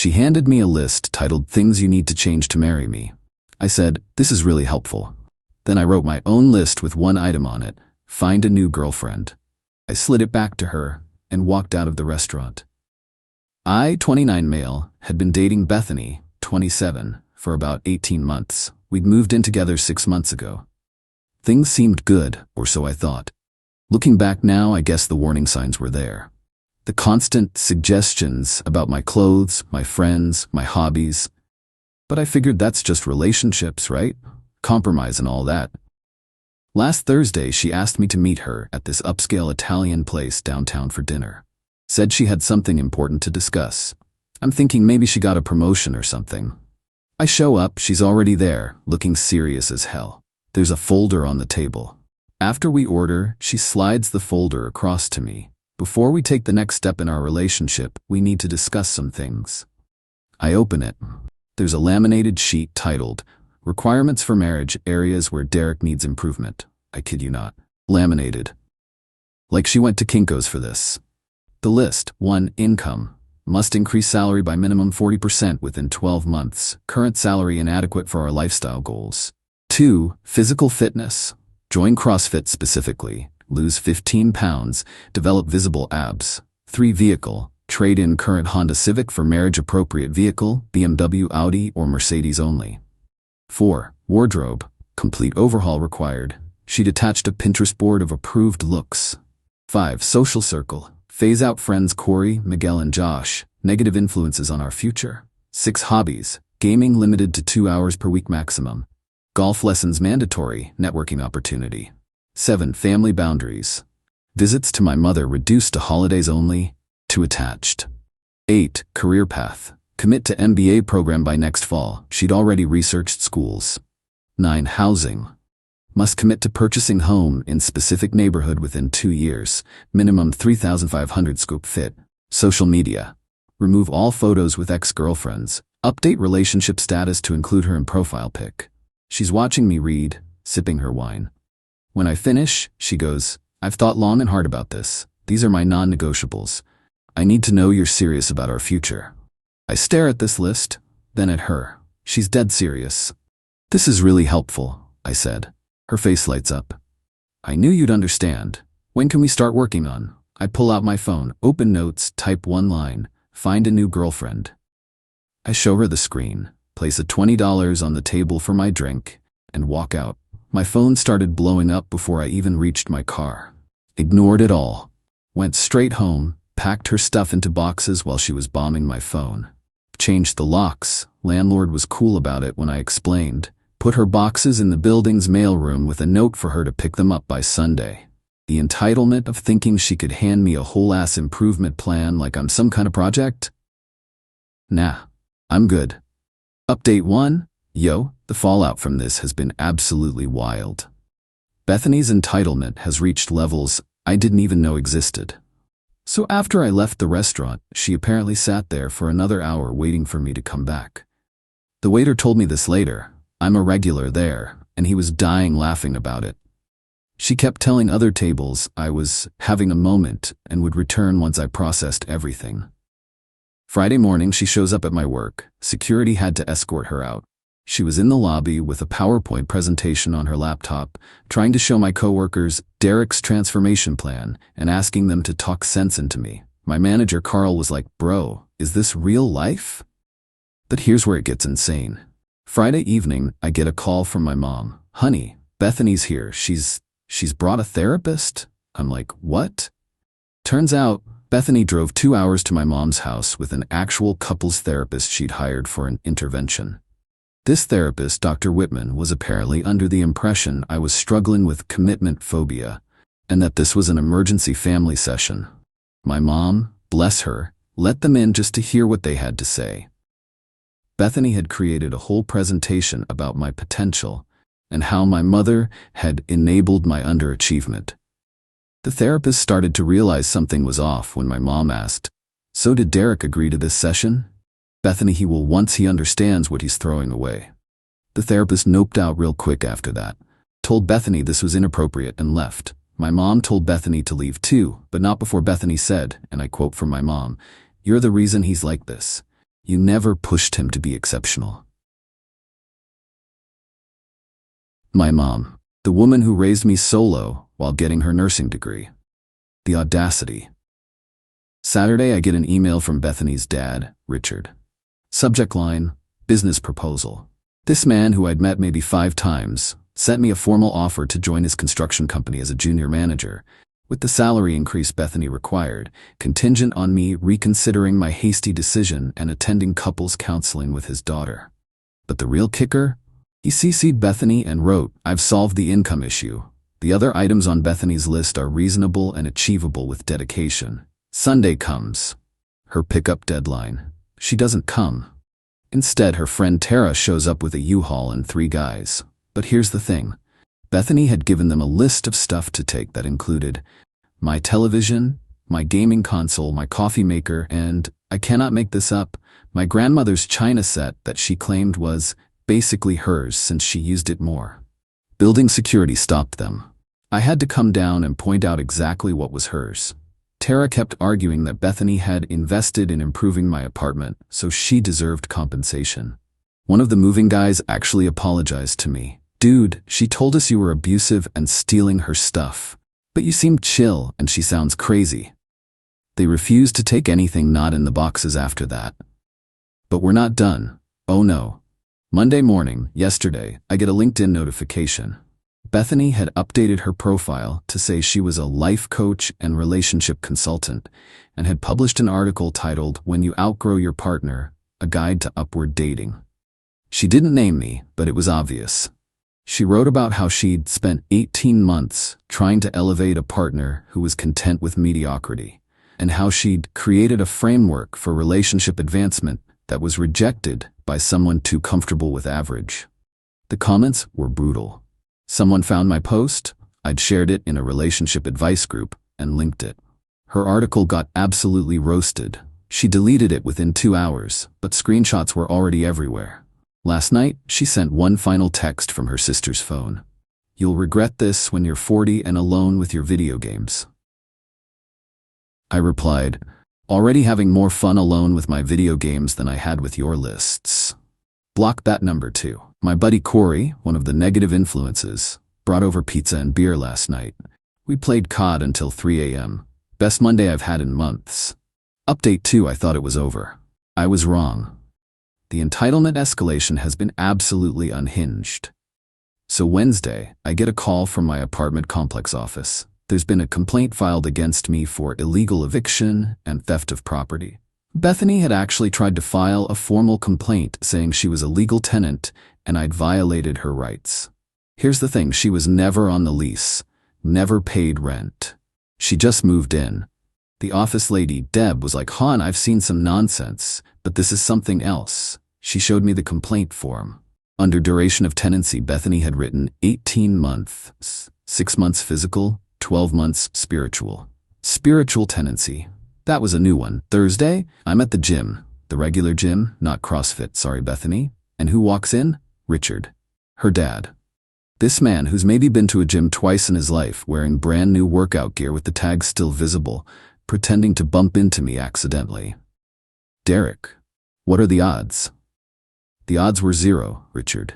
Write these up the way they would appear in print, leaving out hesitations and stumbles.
She handed me a list titled Things You Need to Change to Marry Me. I said, "This is really helpful." Then I wrote my own list with one item on it: find a new girlfriend. I slid it back to her and walked out of the restaurant. I, 29 male, had been dating Bethany, 27, for about 18 months. We'd moved in together 6 months ago. Things seemed good, or so I thought. Looking back now, I guess the warning signs were there. The constant suggestions about my clothes, my friends, my hobbies. But I figured that's just relationships, right? Compromise and all that. Last Thursday, she asked me to meet her at this upscale Italian place downtown for dinner. Said she had something important to discuss. I'm thinking maybe she got a promotion or something. I show up, she's already there, looking serious as hell. There's a folder on the table. After we order, she slides the folder across to me. Before we take the next step in our relationship, we need to discuss some things. I open it. There's a laminated sheet titled, Requirements for Marriage, Areas Where Derek Needs Improvement. I kid you not. Laminated. Like she went to Kinko's for this. The list: 1. Income. Must increase salary by minimum 40% within 12 months. Current salary inadequate for our lifestyle goals. 2. Physical fitness. Join CrossFit specifically. Lose 15 pounds. Develop visible abs. 3. Vehicle. Trade in current Honda Civic for marriage-appropriate vehicle, BMW, Audi, or Mercedes only. 4. Wardrobe. Complete overhaul required. She'd attached a Pinterest board of approved looks. 5. Social circle. Phase out friends Corey, Miguel, and Josh. Negative influences on our future. 6. Hobbies. Gaming limited to 2 hours per week maximum. Golf lessons mandatory. Networking opportunity. 7. Family boundaries. Visits to my mother reduced to holidays only. 2. Attached. 8. Career path. Commit to MBA program by next fall. She'd already researched schools. 9. Housing. Must commit to purchasing home in specific neighborhood within 2 years. Minimum 3,500 scope fit. Social media. Remove all photos with ex-girlfriends. Update relationship status to include her in profile pic. She's watching me read, sipping her wine. When I finish, she goes, "I've thought long and hard about this. These are my non-negotiables. I need to know you're serious about our future." I stare at this list, then at her. She's dead serious. "This is really helpful," I said. Her face lights up. "I knew you'd understand. When can we start working on?" I pull out my phone, open notes, type one line, "Find a new girlfriend." I show her the screen, place a $20 on the table for my drink, and walk out. My phone started blowing up before I even reached my car. Ignored it all. Went straight home, packed her stuff into boxes while she was bombing my phone. Changed the locks. Landlord was cool about it when I explained. Put her boxes in the building's mailroom with a note for her to pick them up by Sunday. The entitlement of thinking she could hand me a whole-ass improvement plan like I'm some kind of project? Nah, I'm good. Update 1. Yo, the fallout from this has been absolutely wild. Bethany's entitlement has reached levels I didn't even know existed. So after I left the restaurant, she apparently sat there for another hour waiting for me to come back. The waiter told me this later. I'm a regular there, and he was dying laughing about it. She kept telling other tables I was having a moment and would return once I processed everything. Friday morning, she shows up at my work. Security had to escort her out. She was in the lobby with a PowerPoint presentation on her laptop, trying to show my coworkers Derek's transformation plan and asking them to talk sense into me. My manager, Carl, was like, "Bro, is this real life?" But here's where it gets insane. Friday evening, I get a call from my mom. "Honey, Bethany's here. She's brought a therapist?" I'm like, "What?" Turns out, Bethany drove 2 hours to my mom's house with an actual couples therapist she'd hired for an intervention. This therapist, Dr. Whitman, was apparently under the impression I was struggling with commitment phobia and that this was an emergency family session. My mom, bless her, let them in just to hear what they had to say. Bethany had created a whole presentation about my potential and how my mother had enabled my underachievement. The therapist started to realize something was off when my mom asked, "So did Derek agree to this session?" "Bethany, he will once he understands what he's throwing away." The therapist noped out real quick after that, told Bethany this was inappropriate and left. My mom told Bethany to leave too, but not before Bethany said, and I quote from my mom, "You're the reason he's like this. You never pushed him to be exceptional. My mom, the woman who raised me solo while getting her nursing degree. The audacity. Saturday, I get an email from Bethany's dad, Richard. Subject line, business proposal. This man, who I'd met maybe 5 times, sent me a formal offer to join his construction company as a junior manager, with the salary increase Bethany required, contingent on me reconsidering my hasty decision and attending couples counseling with his daughter. But the real kicker? He CC'd Bethany and wrote, "I've solved the income issue. The other items on Bethany's list are reasonable and achievable with dedication." Sunday comes. Her pickup deadline. She doesn't come. Instead, her friend Tara shows up with a U-Haul and 3 guys. But here's the thing. Bethany had given them a list of stuff to take that included my television, my gaming console, my coffee maker, and, I cannot make this up, my grandmother's china set that she claimed was basically hers since she used it more. Building security stopped them. I had to come down and point out exactly what was hers. Tara kept arguing that Bethany had invested in improving my apartment, so she deserved compensation. One of the moving guys actually apologized to me. "Dude, she told us you were abusive and stealing her stuff. But you seemed chill and she sounds crazy." They refused to take anything not in the boxes after that. But we're not done. Oh no. Monday morning, yesterday, I get a LinkedIn notification. Bethany had updated her profile to say she was a life coach and relationship consultant and had published an article titled "When You Outgrow Your Partner, A Guide to Upward Dating." She didn't name me, but it was obvious. She wrote about how she'd spent 18 months trying to elevate a partner who was content with mediocrity, and how she'd created a framework for relationship advancement that was rejected by someone too comfortable with average. The comments were brutal. Someone found my post, I'd shared it in a relationship advice group, and linked it. Her article got absolutely roasted. She deleted it within 2 hours, but screenshots were already everywhere. Last night, she sent one final text from her sister's phone. "You'll regret this when you're 40 and alone with your video games." I replied, "Already having more fun alone with my video games than I had with your lists." Block that number too. My buddy Qley, one of the negative influences, brought over pizza and beer last night. We played COD until 3 a.m. Best Monday I've had in months. Update 2, I thought it was over. I was wrong. The entitlement escalation has been absolutely unhinged. So Wednesday, I get a call from my apartment complex office. There's been a complaint filed against me for illegal eviction and theft of property. Bethany had actually tried to file a formal complaint saying she was a legal tenant and I'd violated her rights. Here's the thing, she was never on the lease, never paid rent. She just moved in. The office lady, Deb, was like, "Hon, I've seen some nonsense, but this is something else." She showed me the complaint form. Under duration of tenancy, Bethany had written 18 months, 6 months physical, 12 months spiritual. Spiritual tenancy. That was a new one. Thursday, I'm at the gym. The regular gym, not CrossFit, sorry Bethany. And who walks in? Richard. Her dad. This man, who's maybe been to a gym twice in his life, wearing brand new workout gear with the tags still visible, pretending to bump into me accidentally. "Derek, what are the odds?" The odds were 0, Richard.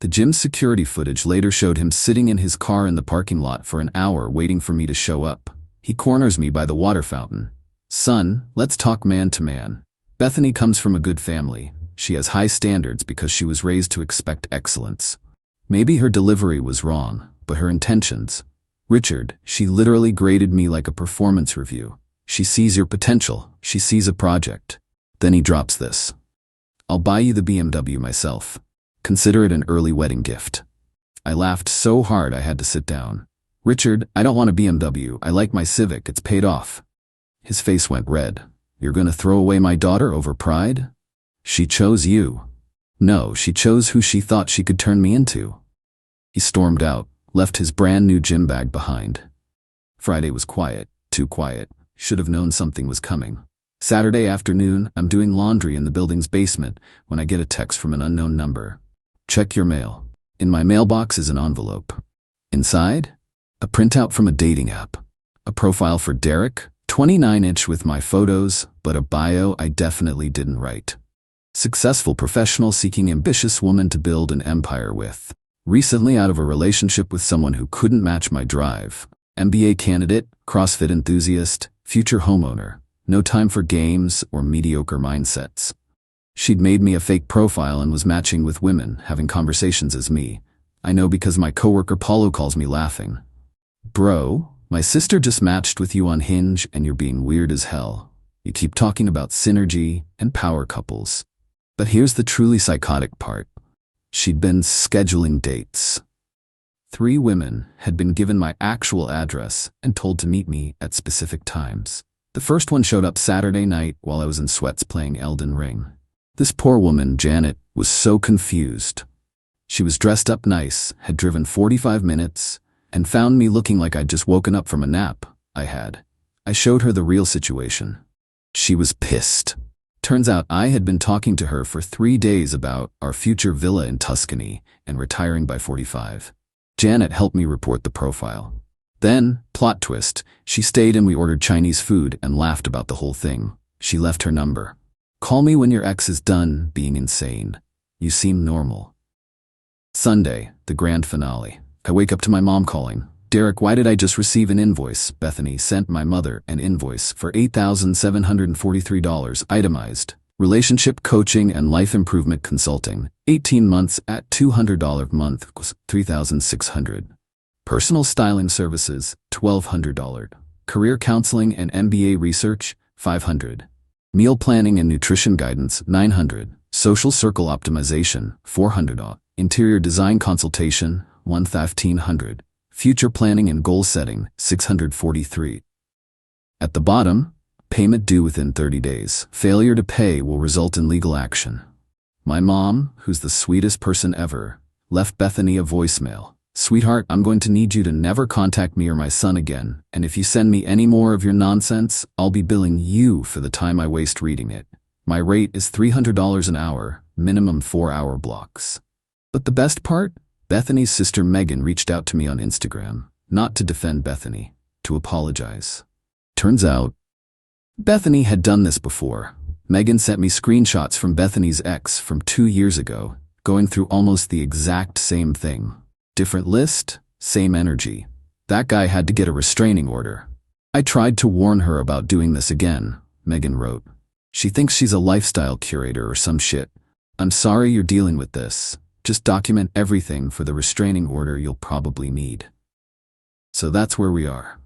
The gym's security footage later showed him sitting in his car in the parking lot for an hour waiting for me to show up. He corners me by the water fountain. "Son, let's talk man to man." Bethany comes from a good family. She has high standards because she was raised to expect excellence. Maybe her delivery was wrong, but her intentions. "Richard, she literally graded me like a performance review. She sees your potential. She sees a project." Then he drops this. "I'll buy you the BMW myself. Consider it an early wedding gift." I laughed so hard I had to sit down. "Richard, I don't want a BMW. I like my Civic. It's paid off." His face went red. "You're gonna throw away my daughter over pride? She chose you." "No, she chose who she thought she could turn me into." He stormed out, left his brand new gym bag behind. Friday was quiet, too quiet. Should have known something was coming. Saturday afternoon, I'm doing laundry in the building's basement when I get a text from an unknown number. "Check your mail." In my mailbox is an envelope. Inside, a printout from a dating app. A profile for Derek, 29-inch with my photos, but a bio I definitely didn't write. Successful professional seeking ambitious woman to build an empire with. Recently out of a relationship with someone who couldn't match my drive. MBA candidate, CrossFit enthusiast, future homeowner. No time for games or mediocre mindsets. She'd made me a fake profile and was matching with women, having conversations as me. I know because my coworker Paulo calls me laughing. Bro, my sister just matched with you on Hinge and you're being weird as hell. You keep talking about synergy and power couples. But here's the truly psychotic part. She'd been scheduling dates. 3 women had been given my actual address and told to meet me at specific times. The first one showed up Saturday night while I was in sweats playing Elden Ring. This poor woman, Janet, was so confused. She was dressed up nice, had driven 45 minutes, and found me looking like I'd just woken up from a nap I had. I showed her the real situation. She was pissed. Turns out I had been talking to her for 3 days about our future villa in Tuscany and retiring by 45. Janet helped me report the profile. Then, plot twist, she stayed and we ordered Chinese food and laughed about the whole thing. She left her number. Call me when your ex is done being insane. You seem normal. Sunday, the grand finale. I wake up to my mom calling. Derek, why did I just receive an invoice? Bethany sent my mother an invoice for $8,743 itemized. Relationship coaching and life improvement consulting. 18 months at $200 a month, $3,600. Personal styling services, $1,200. Career counseling and MBA research, $500. Meal planning and nutrition guidance, $900. Social circle optimization, $400. Interior design consultation, $1,500. Future planning and goal setting, $643. At the bottom, payment due within 30 days. Failure to pay will result in legal action. My mom, who's the sweetest person ever, left Bethany a voicemail. Sweetheart, I'm going to need you to never contact me or my son again, and if you send me any more of your nonsense, I'll be billing you for the time I waste reading it. My rate is $300 an hour, minimum 4-hour blocks. But the best part? Bethany's sister Megan reached out to me on Instagram, not to defend Bethany, to apologize. Turns out, Bethany had done this before. Megan sent me screenshots from Bethany's ex from 2 years ago, going through almost the exact same thing. Different list, same energy. That guy had to get a restraining order. I tried to warn her about doing this again, Megan wrote. She thinks she's a lifestyle curator or some shit. I'm sorry you're dealing with this. Just document everything for the restraining order you'll probably need. So that's where we are.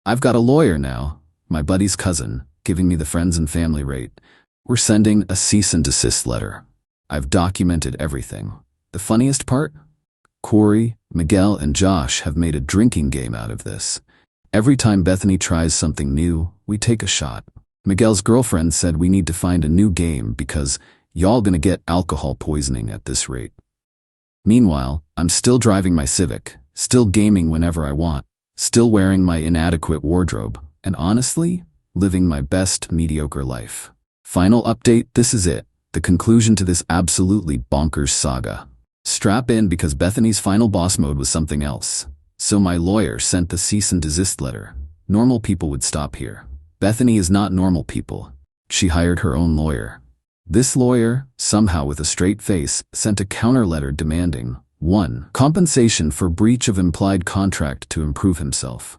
I've got a lawyer now, my buddy's cousin, giving me the friends and family rate. We're sending a cease and desist letter. I've documented everything. The funniest part? Corey, Miguel, and Josh have made a drinking game out of this. Every time Bethany tries something new, we take a shot. Miguel's girlfriend said we need to find a new game because y'all gonna get alcohol poisoning at this rate. Meanwhile, I'm still driving my Civic, still gaming whenever I want, still wearing my inadequate wardrobe, and honestly, living my best mediocre life. Final update, this is it, the conclusion to this absolutely bonkers saga. Strap in because Bethany's final boss mode was something else. So my lawyer sent the cease and desist letter. Normal people would stop here. Bethany is not normal people. She hired her own lawyer. This lawyer, somehow with a straight face, sent a counter letter demanding 1. Compensation for breach of implied contract to improve himself.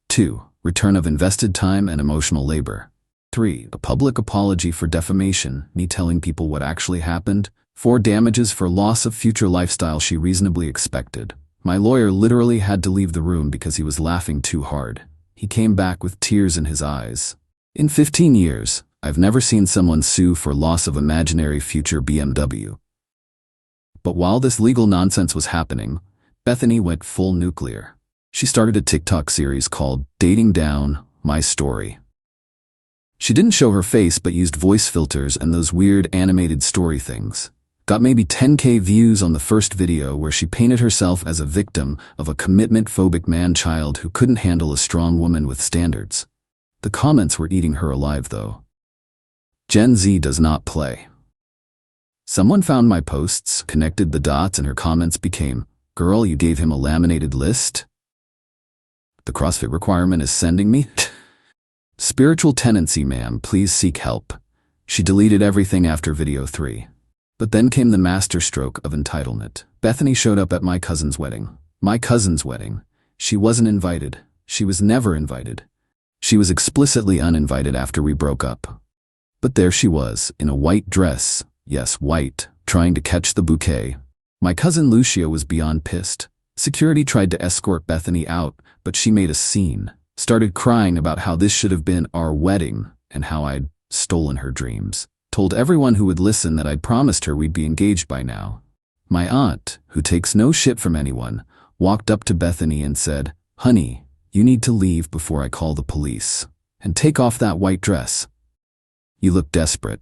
2. Return of invested time and emotional labor. 3. A public apology for defamation, me telling people what actually happened. 4. Damages for loss of future lifestyle she reasonably expected. My lawyer literally had to leave the room because he was laughing too hard. He came back with tears in his eyes. In 15 years, I've never seen someone sue for loss of imaginary future BMW. But while this legal nonsense was happening, Bethany went full nuclear. She started a TikTok series called Dating Down, My Story. She didn't show her face but used voice filters and those weird animated story things. Got maybe 10K views on the first video where she painted herself as a victim of a commitment-phobic man-child who couldn't handle a strong woman with standards. The comments were eating her alive though. Gen Z does not play. Someone found my posts, connected the dots, and her comments became, "Girl, you gave him a laminated list? The CrossFit requirement is sending me? Spiritual tendency, ma'am, please seek help. She deleted everything after video 3. But then came the masterstroke of entitlement. Bethany showed up at my cousin's wedding. My cousin's wedding. She wasn't invited. She was never invited. She was explicitly uninvited after we broke up. But there she was, in a white dress, yes, white, trying to catch the bouquet. My cousin Lucia was beyond pissed. Security tried to escort Bethany out, but she made a scene, started crying about how this should have been our wedding and how I'd stolen her dreams. Told everyone who would listen that I'd promised her we'd be engaged by now. My aunt, who takes no shit from anyone, walked up to Bethany and said, "Honey, you need to leave before I call the police. And take off that white dress. You look desperate."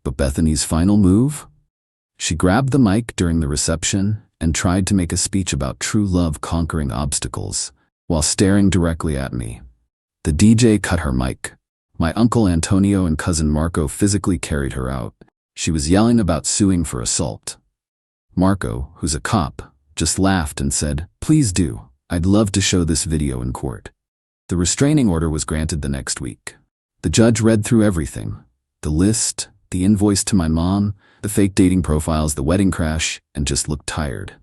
But Bethany's final move? She grabbed the mic during the reception and tried to make a speech about true love conquering obstacles while staring directly at me. The DJ cut her mic. My uncle Antonio and cousin Marco physically carried her out. She was yelling about suing for assault. Marco, who's a cop, just laughed and said, "Please do. I'd love to show this video in court." The restraining order was granted the next week. The judge read through everything. The list, the invoice to my mom, the fake dating profiles, the wedding crash, and just looked tired.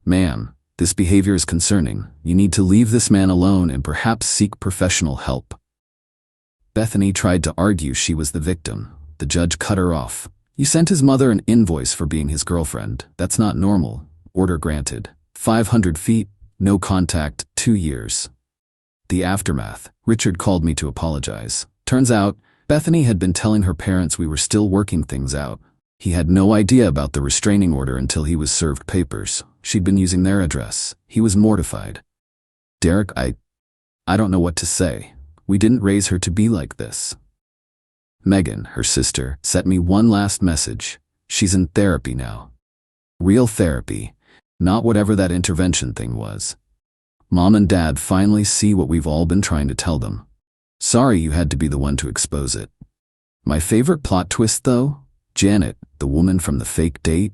"Ma'am, this behavior is concerning. You need to leave this man alone and perhaps seek professional help." Bethany tried to argue she was the victim. The judge cut her off. "You sent his mother an invoice for being his girlfriend. That's not normal." Order granted. 500 feet, no contact, 2 years. The aftermath. Richard called me to apologize. Turns out, Bethany had been telling her parents we were still working things out. He had no idea about the restraining order until he was served papers. She'd been using their address. He was mortified. "Derek, I don't know what to say. We didn't raise her to be like this." Megan, her sister, sent me one last message. She's in therapy now. Real therapy, not whatever that intervention thing was. Mom and Dad finally see what we've all been trying to tell them. Sorry you had to be the one to expose it. My favorite plot twist though? Janet, the woman from the fake date.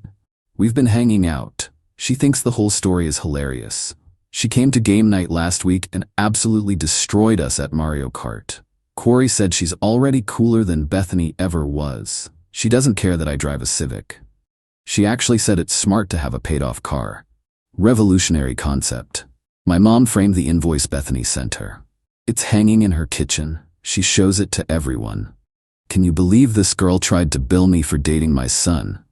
We've been hanging out. She thinks the whole story is hilarious. She came to game night last week and absolutely destroyed us at Mario Kart. Corey said she's already cooler than Bethany ever was. She doesn't care that I drive a Civic. She actually said it's smart to have a paid-off car. Revolutionary concept. My mom framed the invoice Bethany sent her. It's hanging in her kitchen. She shows it to everyone. Can you believe this girl tried to bill me for dating my son?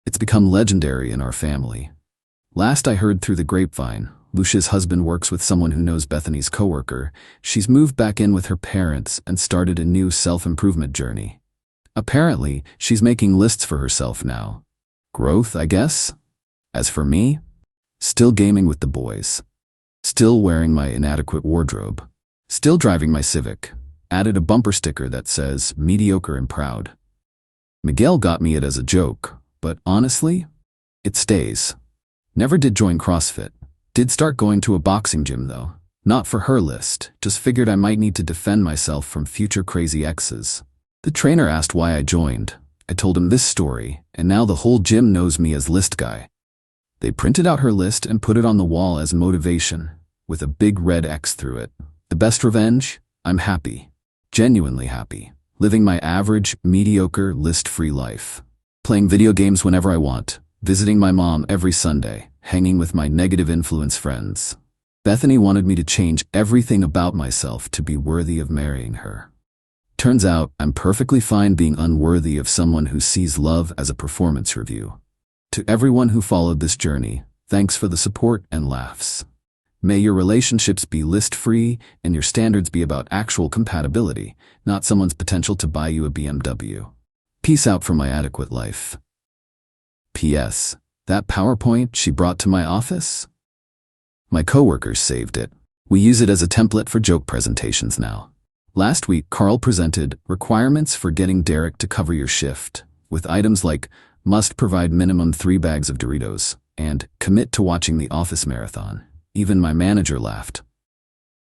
It's become legendary in our family. Last I heard through the grapevine, Lucia's husband works with someone who knows Bethany's coworker. She's moved back in with her parents and started a new self-improvement journey. Apparently, she's making lists for herself now. Growth, I guess? As for me, still gaming with the boys. Still wearing my inadequate wardrobe. Still driving my Civic. Added a bumper sticker that says, "Mediocre and proud." Miguel got me it as a joke, but honestly, it stays. Never did join CrossFit. Did start going to a boxing gym though. Not for her list, just figured I might need to defend myself from future crazy exes. The trainer asked why I joined. I told him this story, and now the whole gym knows me as list guy. They printed out her list and put it on the wall as motivation, with a big red X through it. The best revenge? I'm happy. Genuinely happy. Living my average, mediocre, list-free life. Playing video games whenever I want. Visiting my mom every Sunday. Hanging with my negative influence friends. Bethany wanted me to change everything about myself to be worthy of marrying her. Turns out, I'm perfectly fine being unworthy of someone who sees love as a performance review. To everyone who followed this journey, thanks for the support and laughs. May your relationships be list-free and your standards be about actual compatibility, not someone's potential to buy you a BMW. Peace out from my adequate life. P.S. That PowerPoint she brought to my office? My coworkers saved it. We use it as a template for joke presentations now. Last week, Carl presented requirements for getting Derek to cover your shift, with items like must provide minimum 3 bags of Doritos and commit to watching the office marathon. Even my manager laughed.